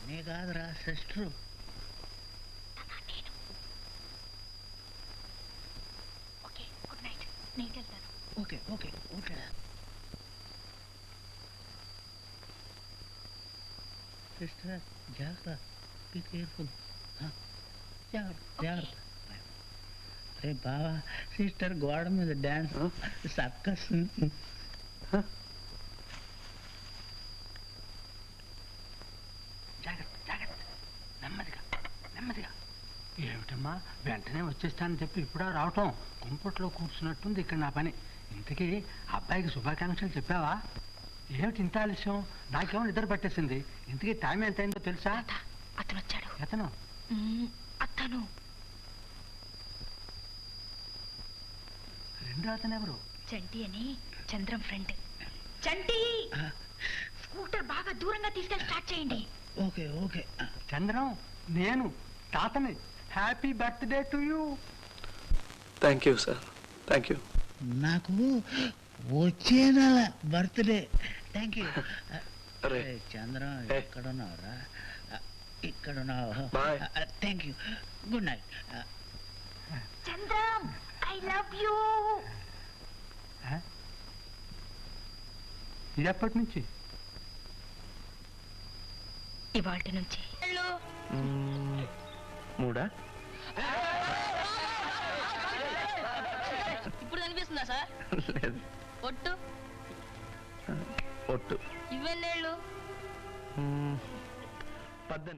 నీ కాదురా sister. Okay good night. నేను వెళ్తాను. ఓకే ఓకే ఓకే సిస్టర్ జాగ్రత్త, బీ కేర్ఫుల్. జాగ్రత్త జాగ్రత్త. అరే బావా, సిస్టర్ గోడ మీద డ్యాన్స్ సర్కస్. జాగ్రత్త జాగ్రత్త, నెమ్మదిగా నెమ్మదిగా. ఏమిటమ్మా వెంటనే వచ్చేస్తానని చెప్పి ఇప్పుడా రావటం? కుంపట్లో కూర్చున్నట్టుంది ఇక్కడ నా పని. ఇంతకీ అబ్బాయికి శుభాకాంక్షలు చెప్పావా? ఏమిటి ఇంత ఆలస్యం? నాకేమో నిద్ర పట్టేసింది. ఇంతకీ టైం ఎంత అయిందో తెలుసా? అతను వచ్చాడు. అతను అతను రెండో అతను ఎవరు? చంటి అని చంద్రం ఫ్రెండ్. చంటి, స్కూటర్ బాగా దూరంగా తీసుకెళ్ళి స్టార్ట్ చేయండి. Okay okay. చంద్రం, నేను తాతని. Happy birthday to you. Thank you sir, thank you. నాకు వచ్చే నెల బర్త్డే. Thank you. అరే చంద్రం, ఎక్కడున్నావురా? ఇక్కడున్నావు. Bye. Thank you. Good night. Chandram, I love you. ఇది ఎప్పటి నుంచి? ఇవాటి నుంచి. మూడా? ఇప్పుడు కనిపిస్తుందా సార్? లేదు. ఒట్టు ఒట్టు ఇవెన్నేళ్ళు? 18.